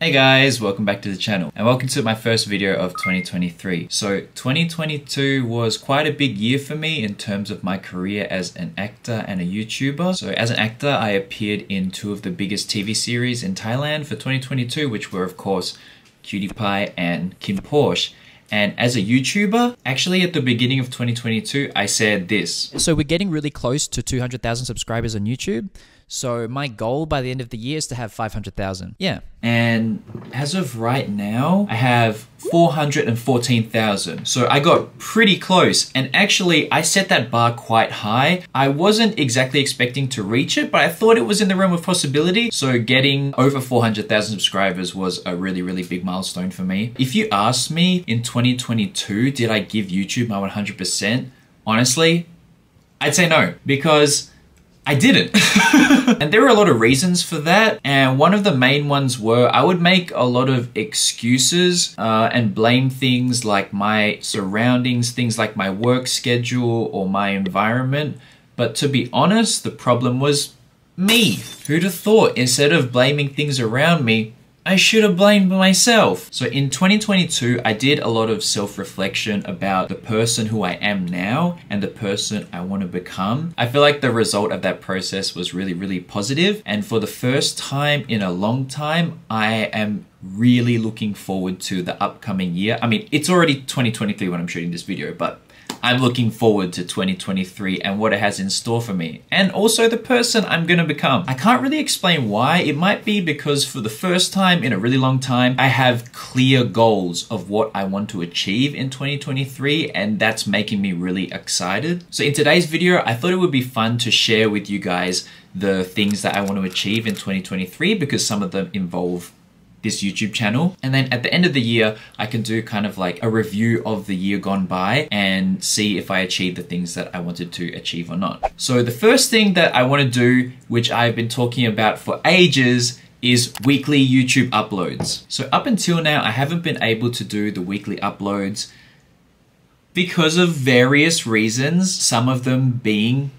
Hey guys, welcome back to the channel and welcome to my first video of 2023. So 2022 was quite a big year for me in terms of my career as an actor and a YouTuber. So as an actor, I appeared in two of the biggest TV series in Thailand for 2022, which were of course Cutie Pie and Kim Porsche. And as a YouTuber, actually at the beginning of 2022, I said this. So we're getting really close to 200,000 subscribers on YouTube. So my goal by the end of the year is to have 500,000. Yeah. And as of right now, I have 414,000. So I got pretty close. And actually, I set that bar quite high. I wasn't exactly expecting to reach it, but I thought it was in the realm of possibility. So getting over 400,000 subscribers was a really big milestone for me. If you asked me in 2022, did I give YouTube my 100%? Honestly, I'd say no, because I didn't. And there were a lot of reasons for that. And one of the main ones were I would make a lot of excuses and blame things like my surroundings, things like my work schedule or my environment. But to be honest, the problem was me. Who'd have thought instead of blaming things around me, I should have blamed myself. So in 2022, I did a lot of self-reflection about the person who I am now and the person I want to become. I feel like the result of that process was really positive. And for the first time in a long time, I am really looking forward to the upcoming year. I mean, it's already 2023 when I'm shooting this video, but I'm looking forward to 2023 and what it has in store for me, and also the person I'm gonna become. I can't really explain why. It might be because for the first time in a really long time, I have clear goals of what I want to achieve in 2023, and that's making me really excited. So in today's video, I thought it would be fun to share with you guys the things that I want to achieve in 2023 because some of them involve this YouTube channel. And then at the end of the year, I can do kind of like a review of the year gone by and see if I achieved the things that I wanted to achieve or not. So the first thing that I want to do, which I've been talking about for ages, is weekly YouTube uploads. So up until now, I haven't been able to do the weekly uploads because of various reasons, some of them being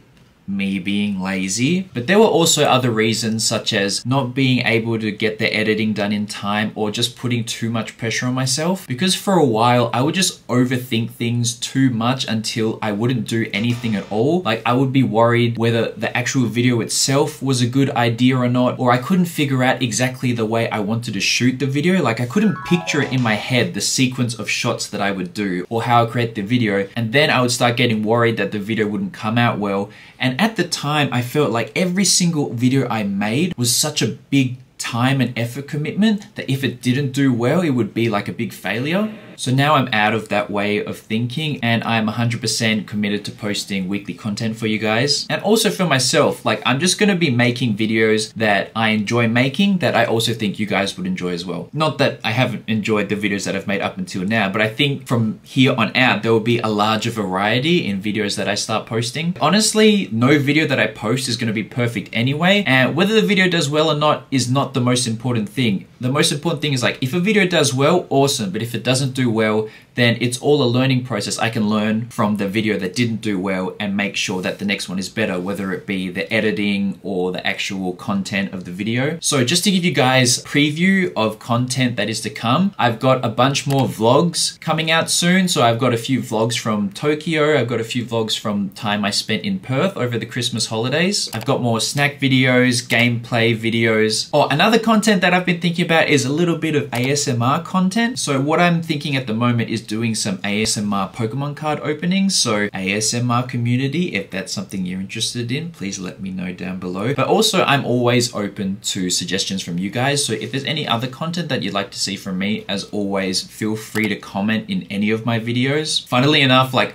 me being lazy, but there were also other reasons such as not being able to get the editing done in time or just putting too much pressure on myself, because for a while I would just overthink things too much until I wouldn't do anything at all. Like I would be worried whether the actual video itself was a good idea or not, or I couldn't figure out exactly the way I wanted to shoot the video. Like I couldn't picture it in my head, the sequence of shots that I would do or how I create the video, and then I would start getting worried that the video wouldn't come out well. And at the time, I felt like every single video I made was such a big time and effort commitment that if it didn't do well, it would be like a big failure. So now I'm out of that way of thinking and I'm 100% committed to posting weekly content for you guys. And also for myself, like I'm just gonna be making videos that I enjoy making that I also think you guys would enjoy as well. Not that I haven't enjoyed the videos that I've made up until now, but I think from here on out, there will be a larger variety in videos that I start posting. Honestly, no video that I post is gonna be perfect anyway. And whether the video does well or not is not the most important thing. The most important thing is like, if a video does well, awesome. But if it doesn't do well, then it's all a learning process. I can learn from the video that didn't do well and make sure that the next one is better, whether it be the editing or the actual content of the video. So just to give you guys a preview of content that is to come, I've got a bunch more vlogs coming out soon. So I've got a few vlogs from Tokyo. I've got a few vlogs from time I spent in Perth over the Christmas holidays. I've got more snack videos, gameplay videos. Oh, another content that I've been thinking about is a little bit of ASMR content. So what I'm thinking at the moment is doing some ASMR Pokemon card openings. So ASMR community, if that's something you're interested in, please let me know down below. But also I'm always open to suggestions from you guys. So if there's any other content that you'd like to see from me, as always, feel free to comment in any of my videos. Funnily enough, like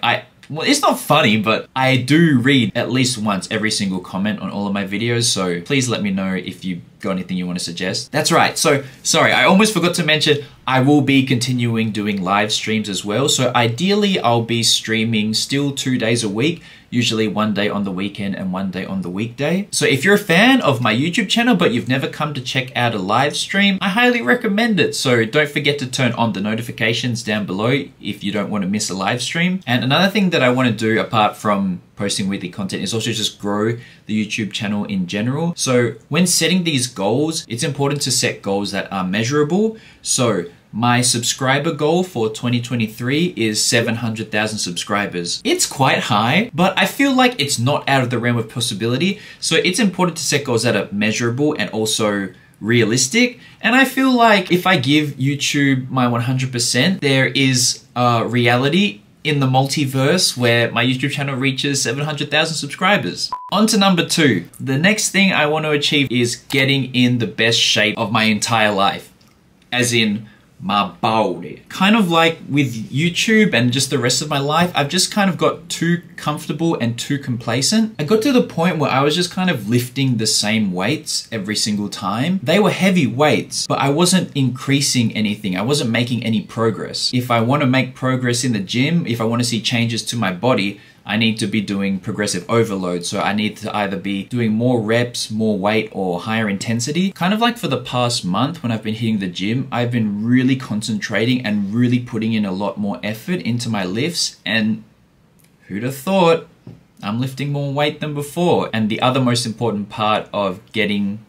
well, it's not funny, but I do read at least once every single comment on all of my videos. So please let me know if you got anything you want to suggest. That's right. So sorry, I almost forgot to mention, I will be continuing doing live streams as well. So ideally, I'll be streaming still 2 days a week, usually 1 day on the weekend and 1 day on the weekday. So if you're a fan of my YouTube channel, but you've never come to check out a live stream, I highly recommend it. So don't forget to turn on the notifications down below if you don't want to miss a live stream. And another thing that I want to do apart from posting weekly content is also just grow the YouTube channel in general. So when setting these goals, it's important to set goals that are measurable. So my subscriber goal for 2023 is 700,000 subscribers. It's quite high, but I feel like it's not out of the realm of possibility. So it's important to set goals that are measurable and also realistic. And I feel like if I give YouTube my 100%, there is a reality in the multiverse where my YouTube channel reaches 700,000 subscribers. On to number 2. The next thing I want to achieve is getting in the best shape of my entire life. As in, my body. Kind of like with YouTube and just the rest of my life, I've just kind of got too comfortable and too complacent. I got to the point where I was just kind of lifting the same weights every single time. They were heavy weights, but I wasn't increasing anything. I wasn't making any progress. If I want to make progress in the gym, if I want to see changes to my body, I need to be doing progressive overload. So I need to either be doing more reps, more weight, or higher intensity. Kind of like for the past month when I've been hitting the gym, I've been really concentrating and really putting in a lot more effort into my lifts. And who'd have thought I'm lifting more weight than before? And the other most important part of getting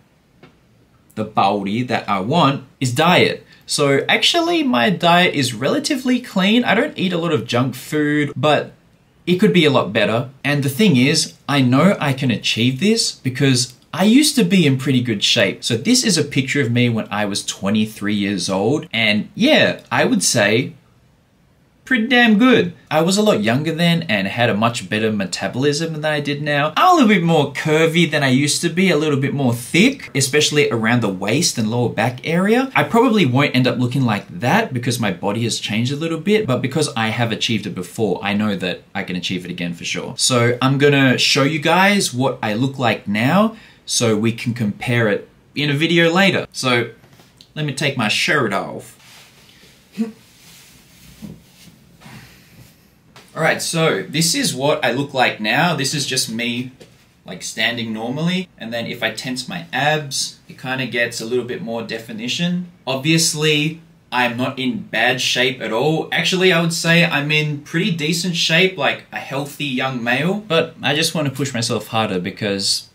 the body that I want is diet. So actually my diet is relatively clean. I don't eat a lot of junk food, but it could be a lot better. And the thing is, I know I can achieve this because I used to be in pretty good shape. So this is a picture of me when I was 23 years old. And yeah, I would say pretty damn good. I was a lot younger then and had a much better metabolism than I did now. I'm a little bit more curvy than I used to be, a little bit more thick, especially around the waist and lower back area. I probably won't end up looking like that because my body has changed a little bit, but because I have achieved it before, I know that I can achieve it again for sure. So I'm gonna show you guys what I look like now so we can compare it in a video later. So let me take my shirt off. Alright, so this is what I look like now. This is just me like standing normally. And then if I tense my abs, it kind of gets a little bit more definition. Obviously, I'm not in bad shape at all. Actually, I would say I'm in pretty decent shape, like a healthy young male. But I just want to push myself harder because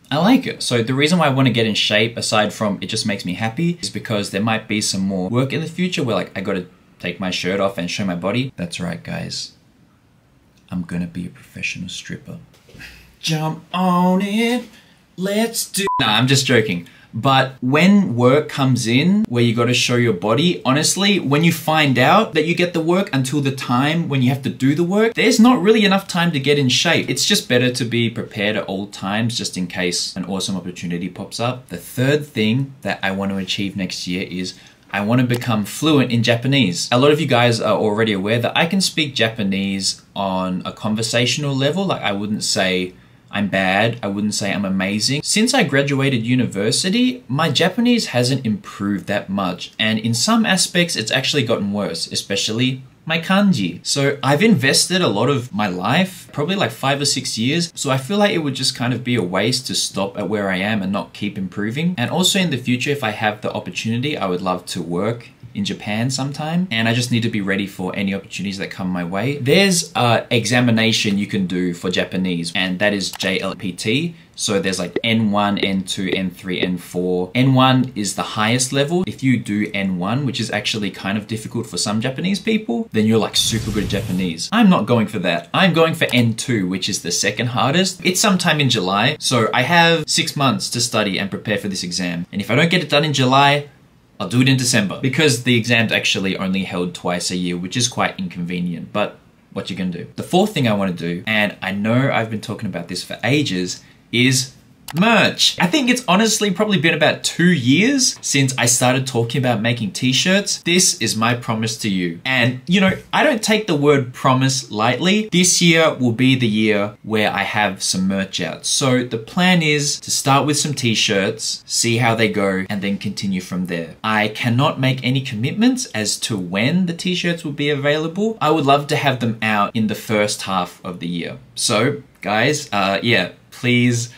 I like it. So the reason why I want to get in shape, aside from it just makes me happy, is because there might be some more work in the future where like I gotta take my shirt off and show my body. That's right, guys. I'm gonna be a professional stripper. Jump on it, let's do... Nah, I'm just joking. But when work comes in, where you gotta show your body, honestly, when you find out that you get the work until the time when you have to do the work, there's not really enough time to get in shape. It's just better to be prepared at all times, just in case an awesome opportunity pops up. The third thing that I want to achieve next year is I want to become fluent in Japanese. A lot of you guys are already aware that I can speak Japanese on a conversational level. Like I wouldn't say I'm bad, I wouldn't say I'm amazing. Since I graduated university, my Japanese hasn't improved that much. And in some aspects, it's actually gotten worse, especially my kanji. So I've invested a lot of my life, probably like 5 or 6 years. So I feel like it would just kind of be a waste to stop at where I am and not keep improving. And also in the future, if I have the opportunity, I would love to work in Japan sometime. And I just need to be ready for any opportunities that come my way. There's an examination you can do for Japanese, and that is JLPT. So there's like N1, N2, N3, N4. N1 is the highest level. If you do N1, which is actually kind of difficult for some Japanese people, then you're like super good at Japanese. I'm not going for that. I'm going for N2, which is the second hardest. It's sometime in July. So I have 6 months to study and prepare for this exam. And if I don't get it done in July, I'll do it in December, because the exam's actually only held twice a year, which is quite inconvenient, but what you gonna do? The fourth thing I wanna do, and I know I've been talking about this for ages, is merch. I think it's honestly probably been about 2 years since I started talking about making t-shirts. This is my promise to you. And you know, I don't take the word promise lightly. This year will be the year where I have some merch out. So the plan is to start with some t-shirts, see how they go, and then continue from there. I cannot make any commitments as to when the t-shirts will be available. I would love to have them out in the first half of the year. So guys, yeah, please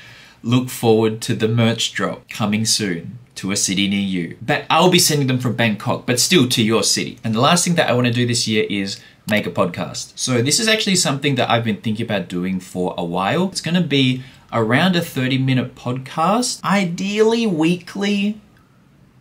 look forward to the merch drop coming soon to a city near you. But I'll be sending them from Bangkok, but still to your city. And the last thing that I want to do this year is make a podcast. So this is actually something that I've been thinking about doing for a while. It's going to be around a 30-minute podcast, ideally weekly,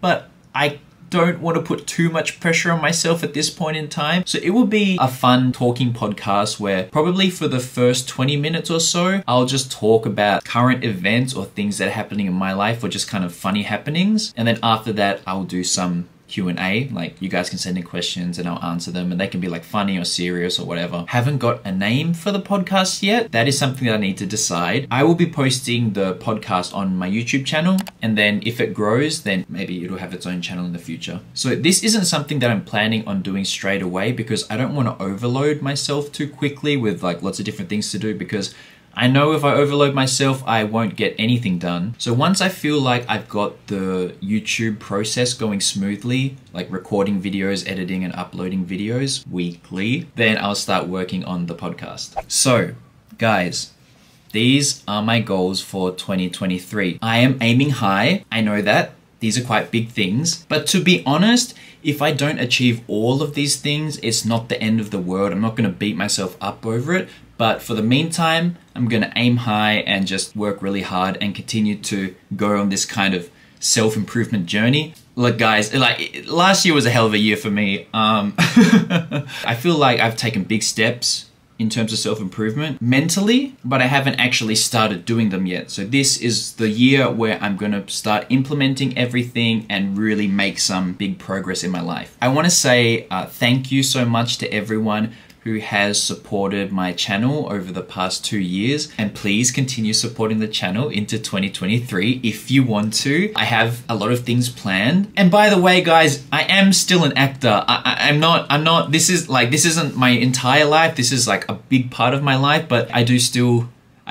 but I don't want to put too much pressure on myself at this point in time. So it will be a fun talking podcast where probably for the first 20 minutes or so, I'll just talk about current events or things that are happening in my life or just kind of funny happenings. And then after that, I'll do some Q&A, like you guys can send in questions and I'll answer them, and they can be like funny or serious or whatever. Haven't got a name for the podcast yet. That is something that I need to decide. I will be posting the podcast on my YouTube channel, and then if it grows, then maybe it'll have its own channel in the future. So this isn't something that I'm planning on doing straight away because I don't want to overload myself too quickly with like lots of different things to do, because I know if I overload myself, I won't get anything done. So once I feel like I've got the YouTube process going smoothly, like recording videos, editing and uploading videos weekly, then I'll start working on the podcast. So guys, these are my goals for 2023. I am aiming high. I know that. These are quite big things. But to be honest, if I don't achieve all of these things, it's not the end of the world. I'm not going to beat myself up over it. But for the meantime, I'm going to aim high and just work really hard and continue to go on this kind of self-improvement journey. Look guys, like last year was a hell of a year for me. I feel like I've taken big steps in terms of self-improvement mentally, but I haven't actually started doing them yet. So this is the year where I'm gonna start implementing everything and really make some big progress in my life. I wanna say thank you so much to everyone who has supported my channel over the past 2 years, and please continue supporting the channel into 2023 if you want to. I have a lot of things planned. And by the way guys, I am still an actor. I'm not, this isn't my entire life. This is like a big part of my life, but I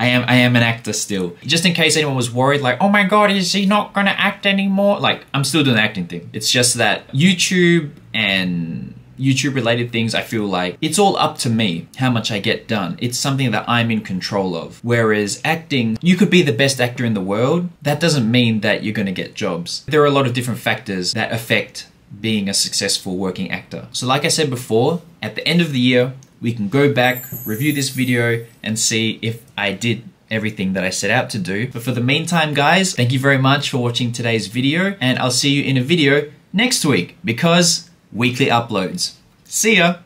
am an actor still. Just in case anyone was worried, like, oh my God, is he not gonna act anymore? Like, I'm still doing the acting thing. It's just that YouTube and YouTube related things, I feel like it's all up to me how much I get done. It's something that I'm in control of. Whereas acting, you could be the best actor in the world. That doesn't mean that you're gonna get jobs. There are a lot of different factors that affect being a successful working actor. So like I said before, at the end of the year, we can go back, review this video, and see if I did everything that I set out to do. But for the meantime, guys, thank you very much for watching today's video, and I'll see you in a video next week because weekly uploads. See ya!